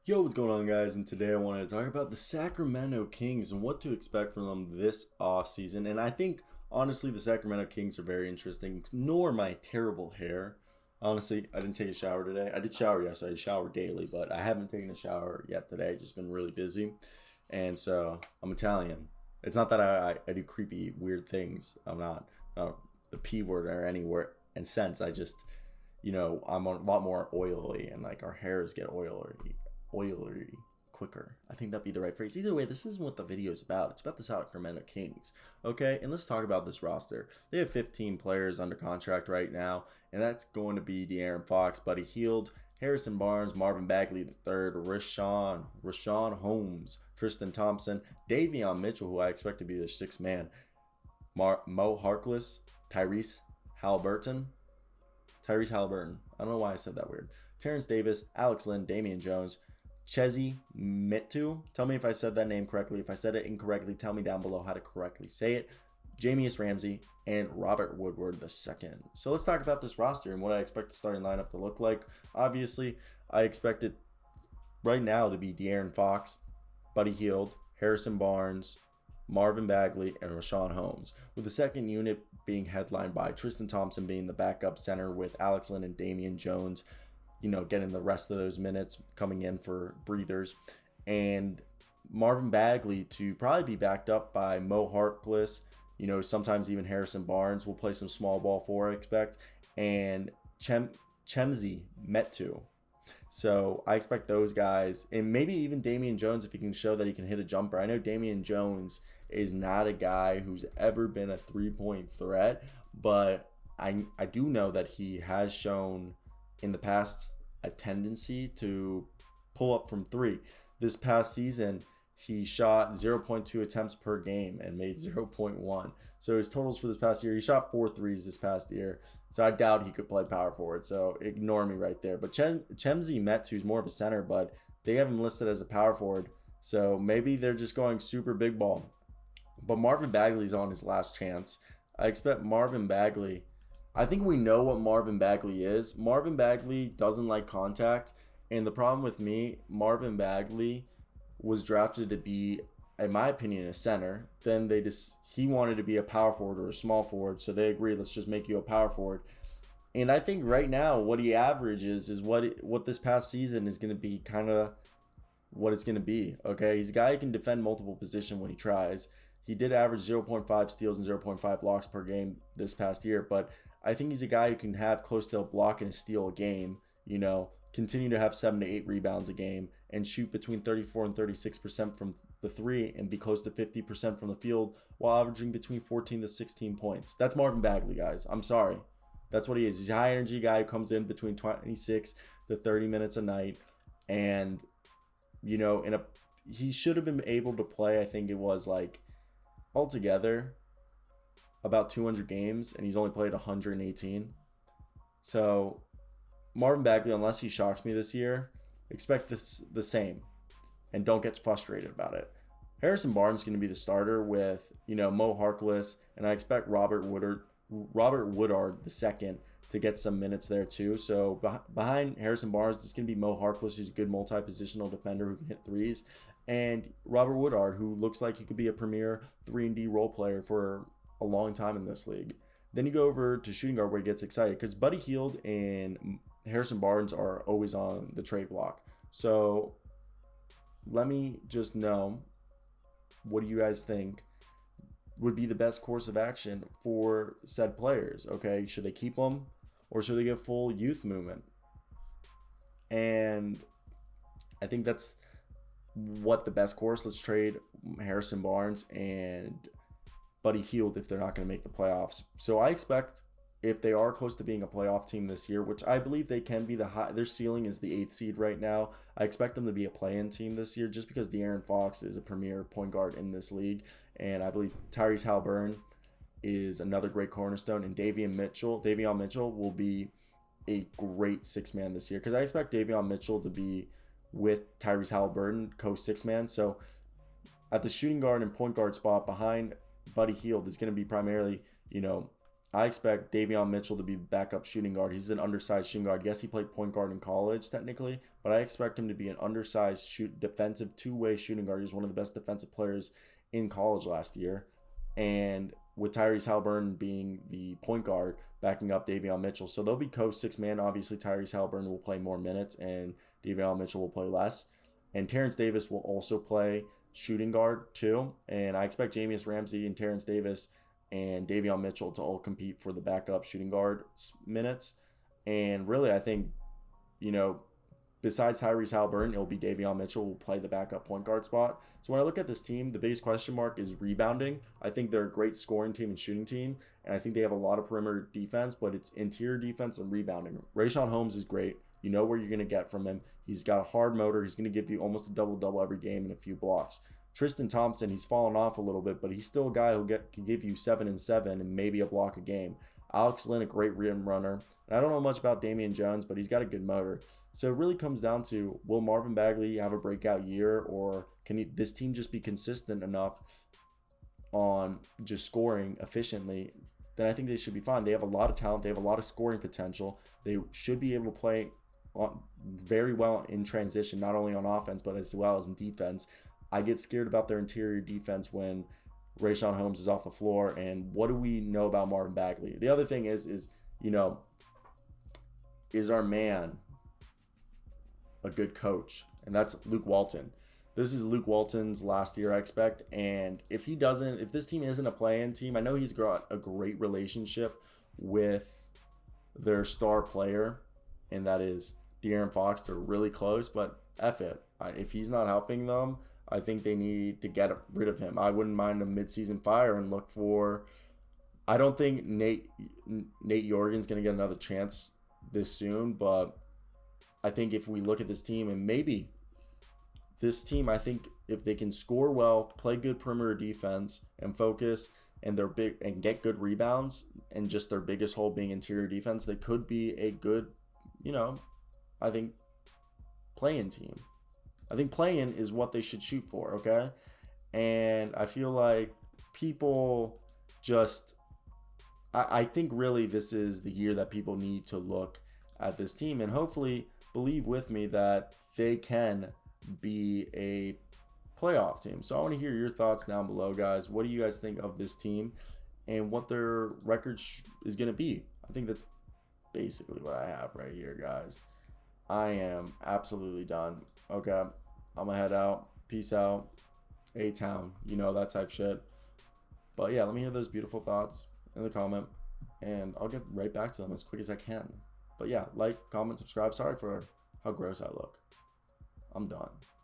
Yo, what's going on, guys? And today I wanted to talk about the Sacramento Kings and what to expect from them this offseason. And I think, honestly, the Sacramento Kings are very interesting. Nor my terrible hair. Honestly, I didn't take a shower today. I did shower yesterday. I shower daily, but I haven't taken a shower yet today. I've just been really busy. And so, I'm Italian. It's not that I do creepy, weird things. I'm not the P word or any word and sense. I just, I'm a lot more oily and like our hairs get oily quicker. I think that'd be the right phrase. Either way, this isn't what the video is about. It's about the Sacramento Kings. Okay, and let's talk about this roster. They have 15 players under contract right now, and that's going to be De'Aaron Fox, Buddy Hield, Harrison Barnes, Marvin Bagley III, Rashawn Holmes, Tristan Thompson, Davion Mitchell, who I expect to be the sixth man, Mo Harkless, Tyrese Halliburton. I don't know why I said that weird. Terrence Davis, Alex Lynn, Damian Jones, Chezi Metu. Tell me if I said that name correctly. If I said it incorrectly, tell me down below how to correctly say it. Jamius Ramsey and Robert Woodward II. So let's talk about this roster and what I expect the starting lineup to look like. Obviously, I expect it right now to be De'Aaron Fox, Buddy Hield, Harrison Barnes, Marvin Bagley, and Rashawn Holmes, with the second unit being headlined by Tristan Thompson being the backup center with Alex Lynn and Damian Jones, getting the rest of those minutes coming in for breathers, and Marvin Bagley to probably be backed up by Mo Harkless, sometimes even Harrison Barnes will play some small ball for, I expect, and Chemzi Metu. So I expect those guys, and maybe even Damian Jones if he can show that he can hit a jumper. I know Damian Jones is not a guy who's ever been a three-point threat, but I do know that he has shown in the past a tendency to pull up from three. This past season, he shot 0.2 attempts per game and made 0.1. So his totals for this past year, he shot 4 threes this past year. So I doubt he could play power forward. So ignore me right there. But Chemzi Metu, who's more of a center, but they have him listed as a power forward. So maybe they're just going super big ball. But Marvin Bagley's on his last chance. I expect Marvin Bagley. I think we know what Marvin Bagley is. Marvin Bagley doesn't like contact. And the problem with me, Marvin Bagley was drafted to be, in my opinion, a center. Then he wanted to be a power forward or a small forward. So they agreed, let's just make you a power forward. And I think right now what he averages is what this past season is going to be kind of what it's going to be. Okay, he's a guy who can defend multiple positions when he tries. He did average 0.5 steals and 0.5 blocks per game this past year, but I think he's a guy who can have close to a block and a steal a game, continue to have 7 to 8 rebounds a game, and shoot between 34 and 36% from the three and be close to 50% from the field while averaging between 14 to 16 points. That's Marvin Bagley, guys. I'm sorry. That's what he is. He's a high energy guy who comes in between 26 to 30 minutes a night. And, he should have been able to play, I think it was like altogether about 200 games, and he's only played 118. So Marvin Bagley, unless he shocks me this year, expect the same, and don't get frustrated about it. Harrison Barnes is going to be the starter with Mo Harkless, and I expect Robert Woodard the second to get some minutes there too. So behind Harrison Barnes, it's going to be Mo Harkless, who's a good multi-positional defender who can hit threes, and Robert Woodard, who looks like he could be a premier 3-and-D role player for a long time in this league. Then you go over to shooting guard where he gets excited because Buddy Hield and Harrison Barnes are always on the trade block. So let me just know, what do you guys think would be the best course of action for said players? Okay, should they keep them or should they get full youth movement? And I think that's what the best course. Let's trade Harrison Barnes and Buddy Hield if they're not going to make the playoffs. So I expect if they are close to being a playoff team this year, which I believe they can be, their ceiling is the 8th seed right now. I expect them to be a play-in team this year just because De'Aaron Fox is a premier point guard in this league. And I believe Tyrese Halliburton is another great cornerstone. And Davion Mitchell will be a great six-man this year because I expect Davion Mitchell to be with Tyrese Halliburton, co-six-man. So at the shooting guard and point guard spot behind Buddy Hield is going to be primarily, I expect Davion Mitchell to be backup shooting guard. He's an undersized shooting guard. Yes, he played point guard in college technically, but I expect him to be an undersized defensive two-way shooting guard. He's one of the best defensive players in college last year. And with Tyrese Haliburton being the point guard, backing up Davion Mitchell. So they'll be six man. Obviously, Tyrese Haliburton will play more minutes and Davion Mitchell will play less. And Terrence Davis will also play shooting guard too. And I expect Jamius Ramsey and Terrence Davis and Davion Mitchell to all compete for the backup shooting guard minutes. And really, I think, besides Tyrese Haliburton, it'll be Davion Mitchell who will play the backup point guard spot. So when I look at this team, the biggest question mark is rebounding. I think they're a great scoring team and shooting team, and I think they have a lot of perimeter defense, but it's interior defense and rebounding. Rayshawn Holmes is great. You know where you're going to get from him. He's got a hard motor. He's going to give you almost a double-double every game and a few blocks. Tristan Thompson, he's fallen off a little bit, but he's still a guy who can give you 7 and 7 and maybe a block a game. Alex Lynn, a great rim runner. And I don't know much about Damian Jones, but he's got a good motor. So it really comes down to, will Marvin Bagley have a breakout year, or can this team just be consistent enough on just scoring efficiently? Then I think they should be fine. They have a lot of talent. They have a lot of scoring potential. They should be able to play very well in transition, not only on offense, but as well as in defense. I get scared about their interior defense when Rayshawn Holmes is off the floor. And what do we know about Marvin Bagley? The other thing is our man a good coach? And that's Luke Walton. This is Luke Walton's last year, I expect. And if this team isn't a play-in team, I know he's got a great relationship with their star player, and that is De'Aaron Fox. They're really close, but F it. If he's not helping them, I think they need to get rid of him. I wouldn't mind a midseason fire and look for. I don't think Nate Yorgen's going to get another chance this soon, but I think if we look at this team, and maybe this team, I think if they can score well, play good perimeter defense, and focus, and they're big and get good rebounds, and just their biggest hole being interior defense, they could be a good, I think, play-in team. I think play-in is what they should shoot for, okay? And I feel like people just, I think really this is the year that people need to look at this team and hopefully believe with me that they can be a playoff team. So I want to hear your thoughts down below, guys. What do you guys think of this team and what their record is going to be? I think that's basically what I have right here, guys. I am absolutely done. Okay, I'm gonna head out. Peace out. A-Town, that type shit. But yeah, let me hear those beautiful thoughts in the comment, and I'll get right back to them as quick as I can. But yeah, like, comment, subscribe. Sorry for how gross I look. I'm done.